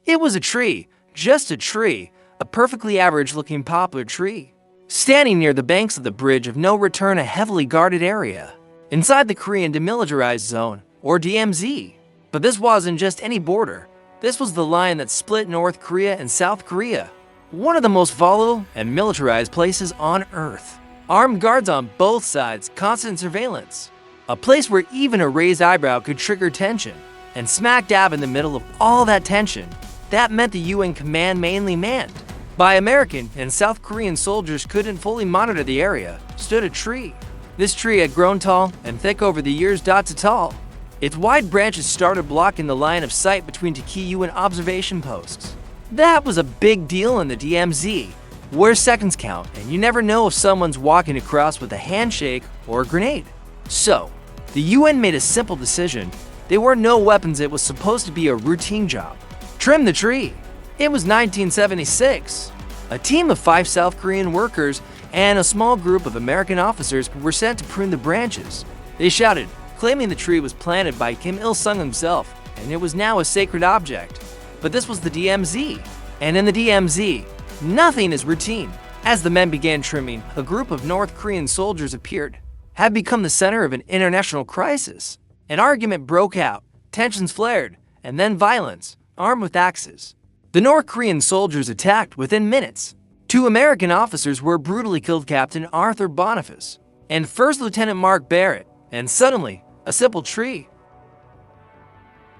It was a tree, just a tree, a perfectly average-looking poplar tree, standing near the banks of the Bridge of No Return, a heavily guarded area inside the Korean Demilitarized Zone, or DMZ. But this wasn't just any border. This was the line that split North Korea and South Korea, one of the most volatile and militarized places on Earth. Armed guards on both sides, constant surveillance, a place where even a raised eyebrow could trigger tension. And smack dab in the middle of all that tension, that meant the UN command mainly manned by American and South Korean soldiers couldn't fully monitor the area, stood a tree. This tree had grown tall and thick over the years, to tall. Its wide branches started blocking the line of sight between two key UN observation posts. That was a big deal in the DMZ, where seconds count and you never know if someone's walking across with a handshake or a grenade. So, the UN made a simple decision. There were no weapons, it was supposed to be a routine job. Trim the tree. It was 1976. A team of 5 South Korean workers and a small group of American officers were sent to prune the branches. They shouted, claiming the tree was planted by Kim Il-sung himself, and it was now a sacred object. But this was the DMZ, and in the DMZ, nothing is routine. As the men began trimming, a group of North Korean soldiers appeared, had become the center of an international crisis. An argument broke out, tensions flared, and then violence, armed with axes. The North Korean soldiers attacked within minutes. 2 American officers were brutally killed, Captain Arthur Boniface and First Lieutenant Mark Barrett, and suddenly, a simple tree.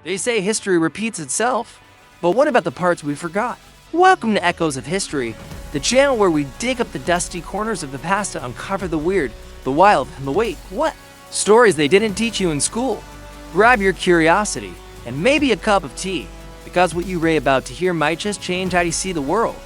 They say history repeats itself, but what about the parts we forgot? Welcome to Echoes of History, the channel where we dig up the dusty corners of the past to uncover the weird, the wild, and the wait, what? Stories they didn't teach you in school. Grab your curiosity and maybe a cup of tea, because what you're about to hear might just change how you see the world.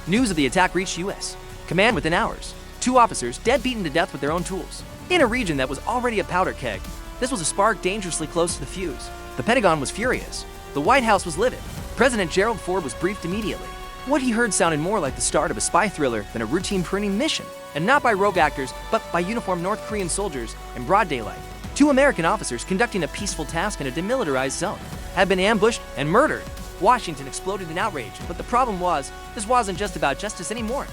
News of the attack reached U.S. command within hours. 2 officers dead, beaten to death with their own tools. In a region that was already a powder keg, this was a spark dangerously close to the fuse. The Pentagon was furious. The White House was livid. President Gerald Ford was briefed immediately. What he heard sounded more like the start of a spy thriller than a routine pruning mission. And not by rogue actors, but by uniformed North Korean soldiers in broad daylight. 2 American officers conducting a peaceful task in a demilitarized zone had been ambushed and murdered. Washington exploded in outrage, but the problem was, this wasn't just about justice anymore.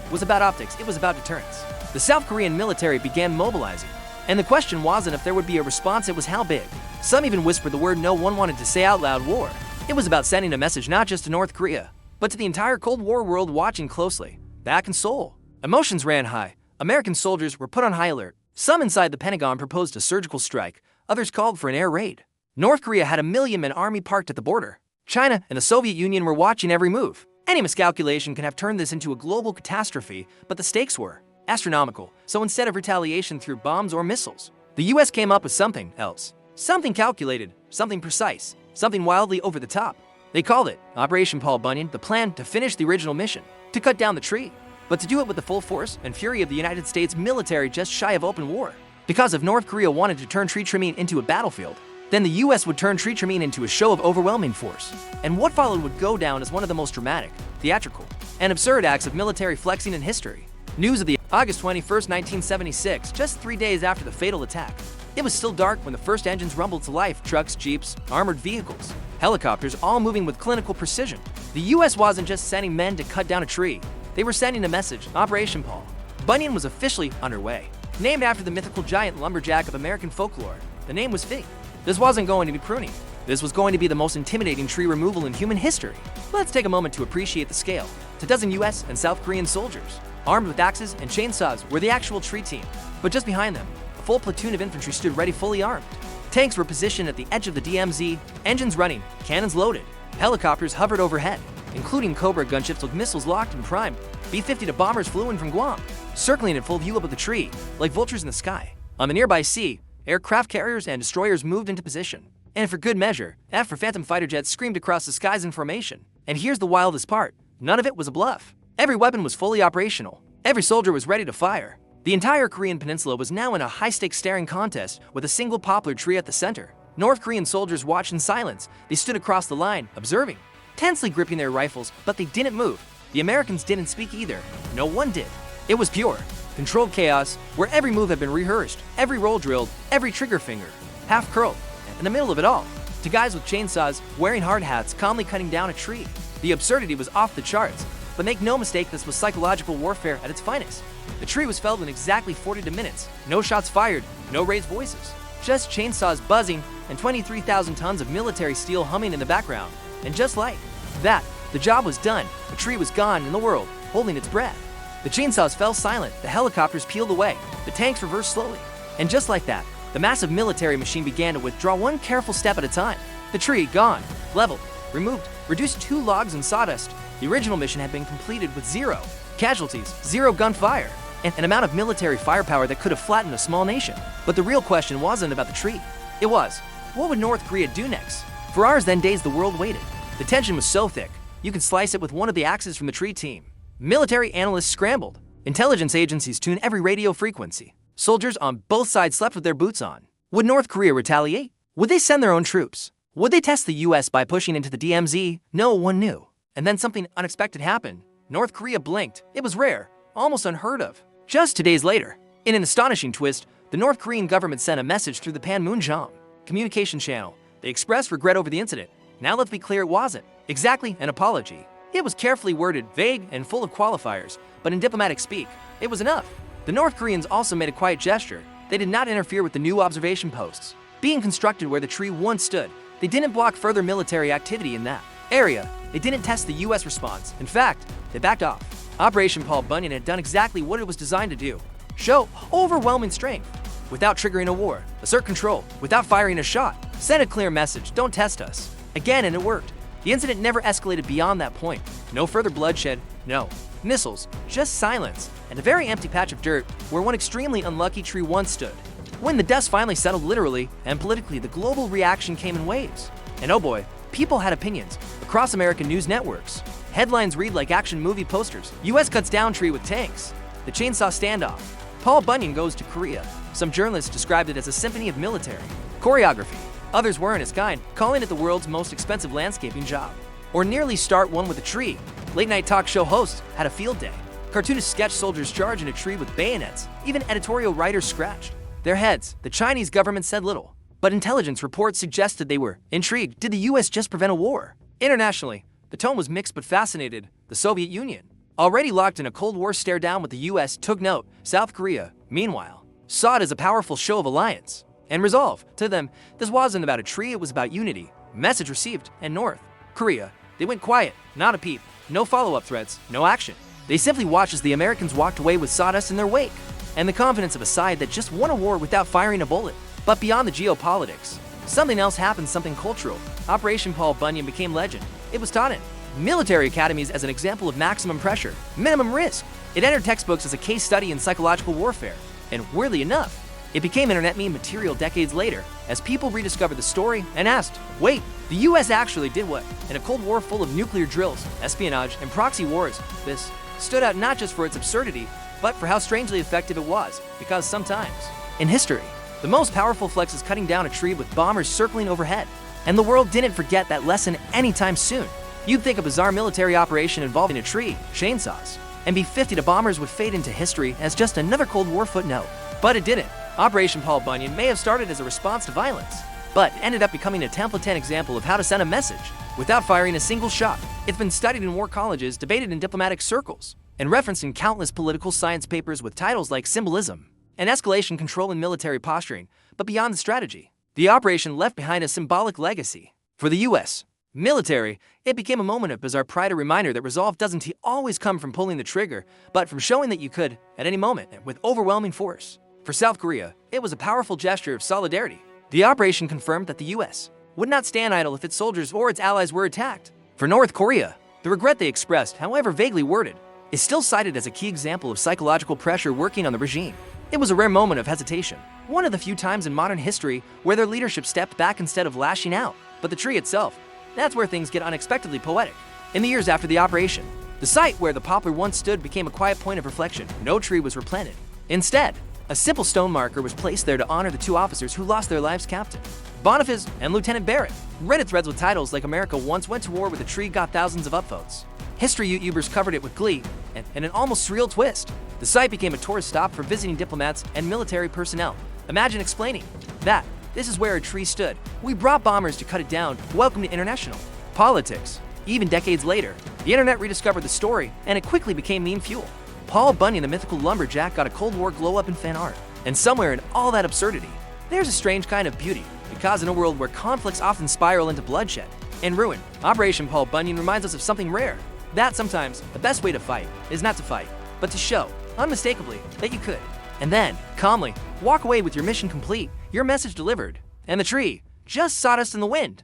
It was about optics, it was about deterrence. The South Korean military began mobilizing, and the question wasn't if there would be a response, it was how big. Some even whispered the word no one wanted to say out loud: war. It was about sending a message not just to North Korea, but to the entire Cold War world watching closely. Back in Seoul, emotions ran high. American soldiers were put on high alert. Some inside the Pentagon proposed a surgical strike, others called for an air raid. North Korea had 1 million-man army parked at the border. China and the Soviet Union were watching every move. Any miscalculation could have turned this into a global catastrophe, but the stakes were astronomical. So instead of retaliation through bombs or missiles, the US came up with something else. Something calculated, something precise, something wildly over the top. They called it Operation Paul Bunyan, the plan to finish the original mission, to cut down the tree, but to do it with the full force and fury of the United States military just shy of open war. Because if North Korea wanted to turn tree trimming into a battlefield, then the US would turn tree trimming into a show of overwhelming force. And what followed would go down as one of the most dramatic, theatrical, and absurd acts of military flexing in history. News of the August 21st, 1976, just 3 days after the fatal attack. It was still dark when the first engines rumbled to life, trucks, jeeps, armored vehicles, helicopters, all moving with clinical precision. The US wasn't just sending men to cut down a tree. They were sending a message. Operation Paul Bunyan was officially underway. Named after the mythical giant lumberjack of American folklore, the name was Fig. This wasn't going to be pruning. This was going to be the most intimidating tree removal in human history. Let's take a moment to appreciate the scale. 2 US and South Korean soldiers, armed with axes and chainsaws, were the actual tree team. But just behind them, a full platoon of infantry stood ready, fully armed. Tanks were positioned at the edge of the DMZ, engines running, cannons loaded. Helicopters hovered overhead, including Cobra gunships with missiles locked and primed. B-52 bombers flew in from Guam, circling in full view above the tree, like vultures in the sky. On the nearby sea, aircraft carriers and destroyers moved into position. And for good measure, F for Phantom fighter jets screamed across the skies in formation. And here's the wildest part. None of it was a bluff. Every weapon was fully operational. Every soldier was ready to fire. The entire Korean peninsula was now in a high-stakes staring contest with a single poplar tree at the center. North Korean soldiers watched in silence. They stood across the line, observing, tensely gripping their rifles, but they didn't move. The Americans didn't speak either. No one did. It was pure, controlled chaos, where every move had been rehearsed, every roll drilled, every trigger finger half curled. In the middle of it all, to guys with chainsaws wearing hard hats calmly cutting down a tree. The absurdity was off the charts, but make no mistake, this was psychological warfare at its finest. The tree was felled in exactly 42 minutes, no shots fired, no raised voices, just chainsaws buzzing and 23,000 tons of military steel humming in the background. And just like that, the job was done. The tree was gone in the world, holding its breath. The chainsaws fell silent, the helicopters peeled away, the tanks reversed slowly. And just like that, the massive military machine began to withdraw one careful step at a time. The tree gone, leveled, removed, reduced 2 logs and sawdust. The original mission had been completed with 0 casualties, 0 gunfire, and an amount of military firepower that could have flattened a small nation. But the real question wasn't about the tree. It was, what would North Korea do next? For hours then days the world waited. The tension was so thick, you could slice it with one of the axes from the tree team. Military analysts scrambled. Intelligence agencies tuned every radio frequency. Soldiers on both sides slept with their boots on. Would North Korea retaliate? Would they send their own troops? Would they test the US by pushing into the DMZ? No one knew. And then something unexpected happened. North Korea blinked. It was rare, almost unheard of. Just 2 days later, in an astonishing twist, the North Korean government sent a message through the Panmunjom communication channel. They expressed regret over the incident. Now let's be clear, it wasn't exactly an apology. It was carefully worded, vague, and full of qualifiers, but in diplomatic speak, it was enough. The North Koreans also made a quiet gesture. They did not interfere with the new observation posts being constructed where the tree once stood. They didn't block further military activity in that area. They didn't test the US response. In fact, they backed off. Operation Paul Bunyan had done exactly what it was designed to do. Show overwhelming strength without triggering a war, assert control without firing a shot, send a clear message, don't test us. Again, and it worked. The incident never escalated beyond that point. No further bloodshed, no missiles, just silence, and a very empty patch of dirt where one extremely unlucky tree once stood. When the dust finally settled literally and politically, the global reaction came in waves. And oh boy, people had opinions across American news networks. Headlines read like action movie posters. US cuts down tree with tanks. The chainsaw standoff. Paul Bunyan goes to Korea. Some journalists described it as a symphony of military choreography. Others weren't as kind, calling it the world's most expensive landscaping job. Or nearly start one with a tree. Late-night talk show hosts had a field day. Cartoonists sketched soldiers charge in a tree with bayonets. Even editorial writers scratched their heads. The Chinese government said little, but intelligence reports suggested they were intrigued. Did the US just prevent a war? Internationally, the tone was mixed but fascinated. The Soviet Union, already locked in a Cold War stare down with the US, took note. South Korea, meanwhile, saw it as a powerful show of alliance and resolve. To them, this wasn't about a tree, it was about unity. Message received. And North Korea, they went quiet, not a peep, no follow-up threats, no action. They simply watched as the Americans walked away with sawdust in their wake, and the confidence of a side that just won a war without firing a bullet. But beyond the geopolitics, something else happened, something cultural. Operation Paul Bunyan became legend. It was taught in military academies as an example of maximum pressure, minimum risk. It entered textbooks as a case study in psychological warfare. And weirdly enough, it became internet meme material decades later as people rediscovered the story and asked, wait, the US actually did what? In a Cold War full of nuclear drills, espionage, and proxy wars, this stood out not just for its absurdity, but for how strangely effective it was. Because sometimes, in history, the most powerful flex is cutting down a tree with bombers circling overhead. And the world didn't forget that lesson anytime soon. You'd think a bizarre military operation involving a tree, chainsaws, and B-50 to bombers would fade into history as just another Cold War footnote. But it didn't. Operation Paul Bunyan may have started as a response to violence, but ended up becoming a template example of how to send a message without firing a single shot. It's been studied in war colleges, debated in diplomatic circles, and referenced in countless political science papers with titles like Symbolism and Escalation Control in Military Posturing. But beyond the strategy, the operation left behind a symbolic legacy. For the US military, it became a moment of bizarre pride, a reminder that resolve doesn't always come from pulling the trigger, but from showing that you could, at any moment, with overwhelming force. For South Korea, it was a powerful gesture of solidarity. The operation confirmed that the US would not stand idle if its soldiers or its allies were attacked. For North Korea, the regret they expressed, however vaguely worded, is still cited as a key example of psychological pressure working on the regime. It was a rare moment of hesitation, one of the few times in modern history where their leadership stepped back instead of lashing out. But the tree itself, that's where things get unexpectedly poetic. In the years after the operation, the site where the poplar once stood became a quiet point of reflection. No tree was replanted. Instead, a simple stone marker was placed there to honor the 2 officers who lost their lives, Captain Boniface and Lieutenant Barrett. Reddit threads with titles like "America once went to war with a tree" got thousands of upvotes. History YouTubers covered it with glee and an almost surreal twist. The site became a tourist stop for visiting diplomats and military personnel. Imagine explaining that This is where a tree stood. We brought bombers to cut it down. Welcome to international politics. Even decades later, the internet rediscovered the story, and it quickly became meme fuel. Paul Bunyan, the mythical lumberjack, got a Cold War glow-up in fan art. And somewhere in all that absurdity, there's a strange kind of beauty, because in a world where conflicts often spiral into bloodshed and ruin, Operation Paul Bunyan reminds us of something rare. That sometimes the best way to fight is not to fight, but to show, unmistakably, that you could. And then, calmly, walk away with your mission complete, your message delivered, and the tree just sawdust in the wind.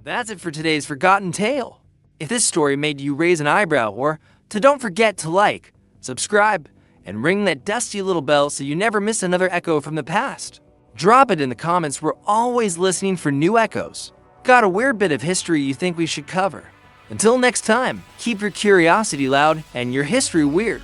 That's it for today's Forgotten Tale. If this story made you raise an eyebrow or don't forget to like, subscribe, and ring that dusty little bell so you never miss another echo from the past. Drop it in the comments. We're always listening for new echoes. Got a weird bit of history you think we should cover? Until next time, keep your curiosity loud and your history weird.